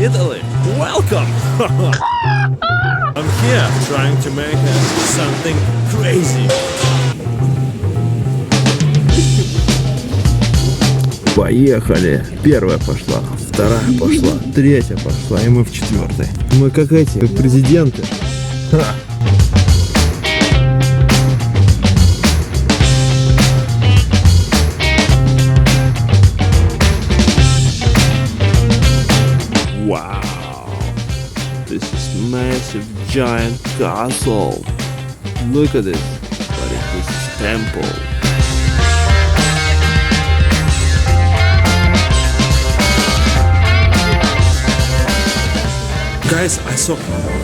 Italy. Welcome! I'm here trying to make something crazy. Поехали. Первая пошла, вторая пошла, третья пошла, и мы в четвертой. Мы как эти, как президенты. Ха. Wow, this is massive giant castle. Look at this, but it is temple. Guys, I saw.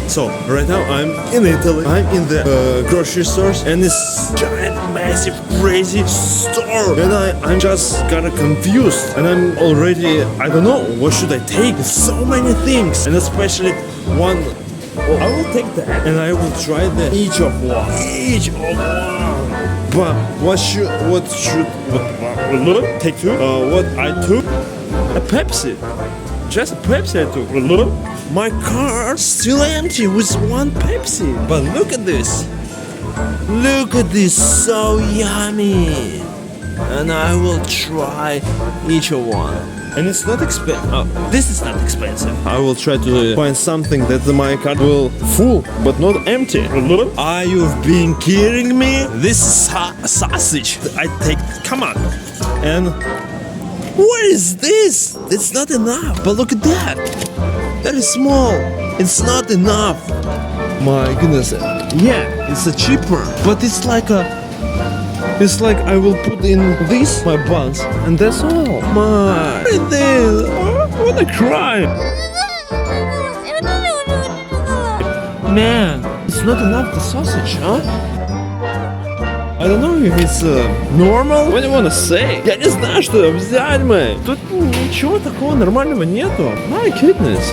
So right now I'm in Italy. I'm in the grocery stores, and this giant, massive, crazy store. And I'm just kinda confused, and I'm already, I don't know, what should I take? So many things, and especially one. Oh, I will take that, and I will try each of one. Each of one. But what should take two? What I took? A Pepsi. Just a Pepsi I took. My car's still empty with one Pepsi. But look at this. Look at this, so yummy. And I will try each one. And it's not expensive. Oh, this is not expensive. I will try to find something that my car will full, but not empty. Are you being kidding me? This is sausage. I take. Come on. And what is this? It's not enough. But look at that. That is small. It's not enough. My goodness. Yeah, it's a cheaper, but it's like I will put in this my buns, and that's all. My, look at this. I wanna cry. Man, it's not enough the sausage, huh? I don't know if it's normal. What do you wanna say? Я не знаю, что взять мы. Тут ничего такого нормального нету. My goodness.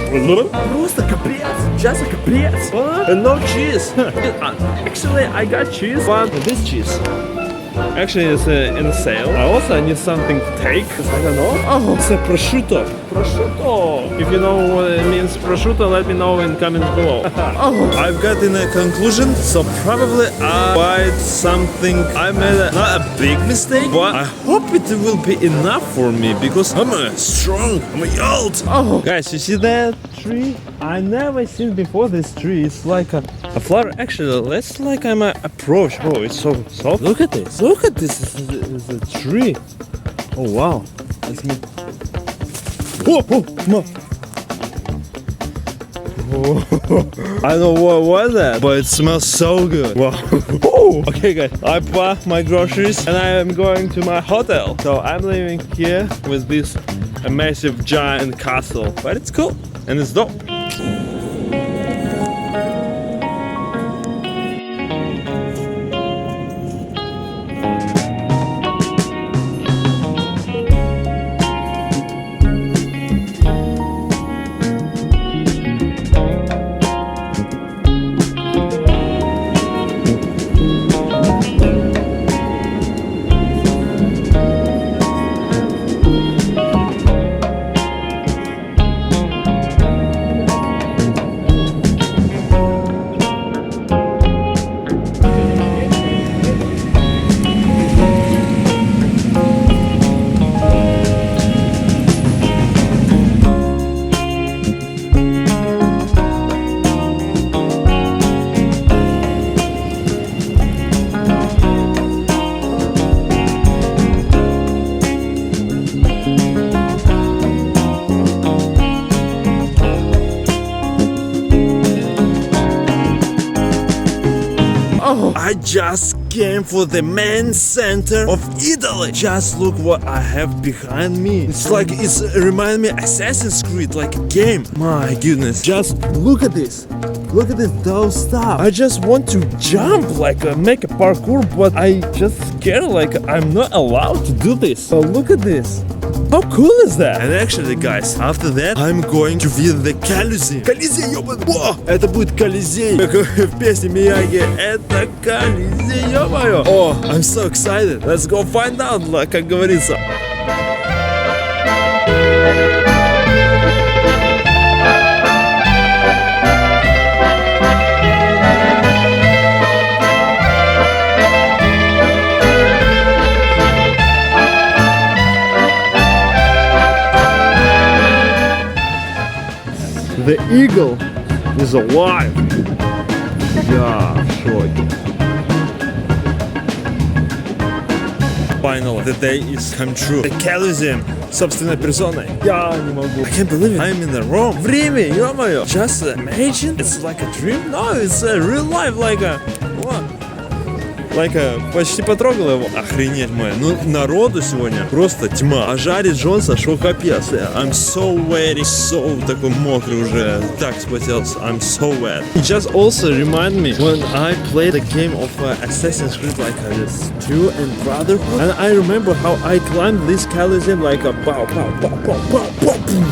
Просто капец. Just a капец. And no cheese. Actually, I got cheese, but this cheese. Actually, it's in sale. I also need something to take. I don't know. Oh, it's a prosciutto. Prosciutto. If you know what it means, prosciutto, let me know in comments below. Oh, I've got in a conclusion. So probably I buy something. I made not a big mistake, but I hope it will be enough for me because I'm strong. I'm old. Oh, guys, you see that tree? I never seen before this tree. It's like a flower. Actually, let's like I'm approach. Oh, it's so soft. Look at this. Look at this. It's a tree. Oh wow. Let's me. Oh, no. Oh, I don't know what was that, but it smells so good. Wow. Oh, okay, guys. I bought my groceries and I am going to my hotel. So I'm living here with this massive giant castle, but it's cool and it's dope. I just came for the main center of Italy. Just look what I have behind me. It's like it's remind me Assassin's Creed, like a game. My goodness, just look at this. Look at this, those stuff. I just want to jump, like make a parkour, but I just scared, like I'm not allowed to do this. So look at this. How cool is that? And actually, guys, after that, I'm going to visit the Колизей. Колизей, ёбаный! О, это будет Колизей. Как в песне Мияги. Это Колизей, ё-моё. О, I'm so excited. Let's go find out, как говорится. The eagle is alive. Я в шоке. Finally, the day is come true. The Colosseum, собственной персоной. Я не могу. I can't believe it. I'm in the Rome. Время, ё-моё. Just imagine. It's like a dream. No, it's a real life, like a... What? Лайка почти потрогал его. Охренеть моя. Ну, народу сегодня просто тьма. А жарит Джонса, шо капец. I'm so wet, so такой мокрый уже. Так спотелся. I'm so wet. It just also remind me when I played the game of Assassin's Creed like this 2 and Brotherhood. And I remember how I climbed this Colosseum like a pow, pow, pow, pow, pow, pow, pow.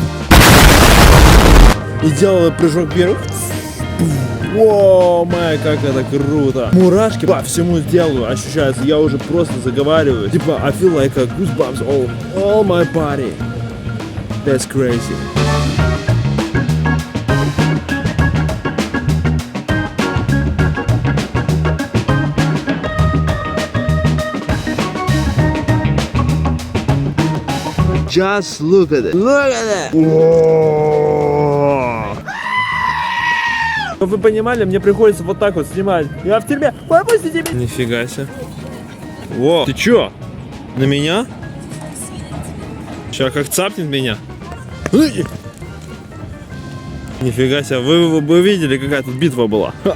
И делал прыжок вверх. О, май, как это круто. Мурашки по всему телу ощущаются. Я уже просто заговариваю. Типа, I feel like a goosebumps all my body. That's crazy. Just look at it. Look at it. Whoa. Чтобы вы понимали, мне приходится вот так вот снимать. Я в тюрьме. Выпустите меня. Нифига себе. Во. Ты чё? На меня? Сейчас как цапнет меня. Нифига себе. Вы видели, какая тут битва была? Ха.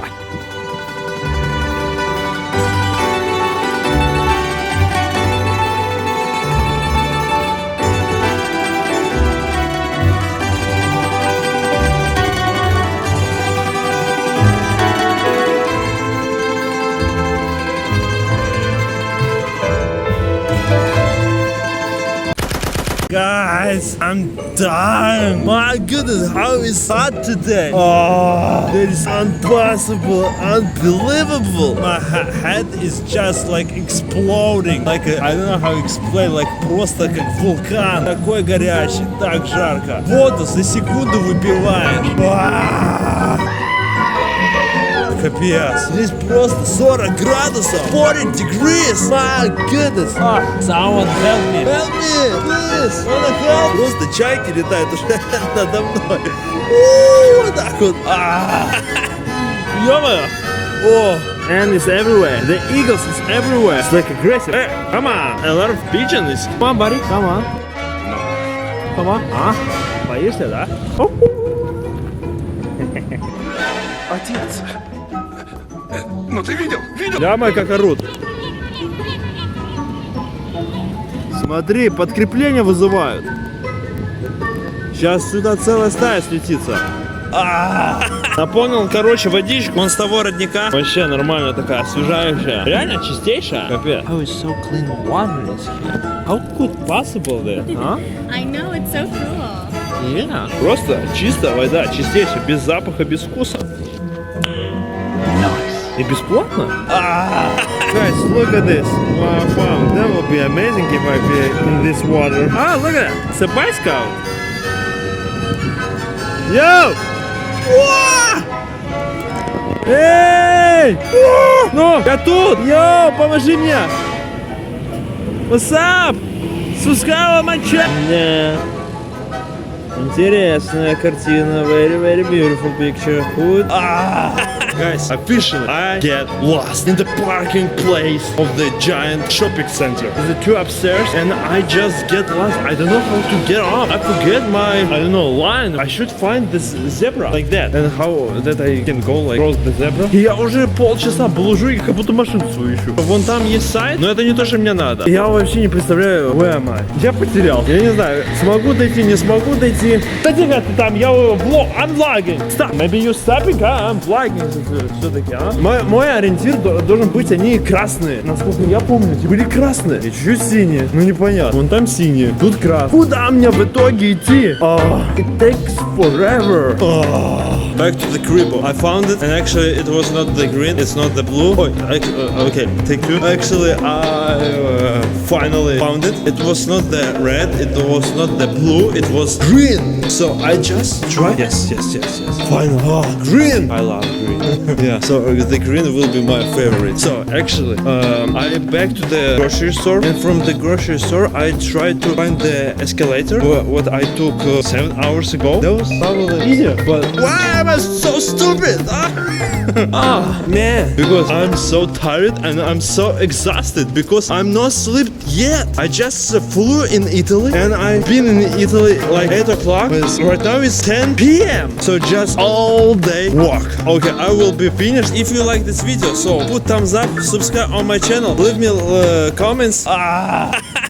Guys, I'm dying. My goodness, how is hot today? Oh, that is impossible, unbelievable. My head is just like exploding. Like I don't know how to explain. Like просто как вулкан. Такой горячий, так жарко. Воду за секунду выпиваешь. Капец. Здесь просто 40 градусов. 40 degrees. My goodness. Someone help me. Help me, please. Wanna help? Просто чайки летают уже надо мной. Вот так вот. Ё-моё. Oh, and it's everywhere. The eagles is everywhere. It's like aggressive. Hey, come on. A lot of pigeons. Come on, buddy. Come on. No. Come on. Боишься, да? Отец. Ну ты видел? Ля-мой, как орут. Смотри, подкрепление вызывают. Сейчас сюда целая стая слетится. Наполнил, короче, водичку. Он с того родника. Вообще нормально такая, освежающая. Реально чистейшая. Капец. How is so clean water is here? How could possible that? I know, it's so cool. Yeah. Просто чистая вода, чистейшая, без запаха, без вкуса. И бесплатно? Guys, look at this. Wow, that would be amazing if I be in this water. Look at that. It's a Boy Scout. Yo! Эй! Ну, я тут! Йоу, поможи мне! What's up? Сускава мача! Интересная картина. Very, very beautiful picture. Guys, officially, I get lost in the parking place of the giant shopping center. The two upstairs, and I just get lost. I don't know how to get up. I forget my, I don't know, line. I should find this zebra like that. And how that I can go like cross the zebra. И я уже полчаса блужу и как будто машину свою ищу. Вон там есть сайт, но это не то, что мне надо. Я вообще не представляю, where am I? Я потерял. Я не знаю, смогу дойти, не смогу дойти. Да тихо ты там, я влог, I'm vlogging. Stop. Maybe you stopping, I'm vlogging. Все-таки, Мой ориентир должен быть, они красные. Насколько я помню, эти были красные. И чуть-чуть синие. Ну непонятно. Вон там синие, тут красные. Куда мне в итоге идти? It takes forever. back to the crib. I found it, and actually it was not the green, it's not the blue. Oh, okay, thank you. Actually, I finally found it. It was not the red, it was not the blue, it was green. So I just tried. Yes. Finally, oh, green. I love green. Yeah, so the green will be my favorite. So actually, I back to the grocery store, and from the grocery store, I tried to find the escalator. What I took 7 hours ago. That was probably easier, but why am I so stupid? Man, because I'm so tired and I'm so exhausted because I'm not slept yet. I just flew in Italy and I've been in Italy like 8 o'clock. Right now it's 10 p.m. So just all day walk. Okay, I will be finished. If you like this video, so put thumbs up, subscribe on my channel, leave me comments.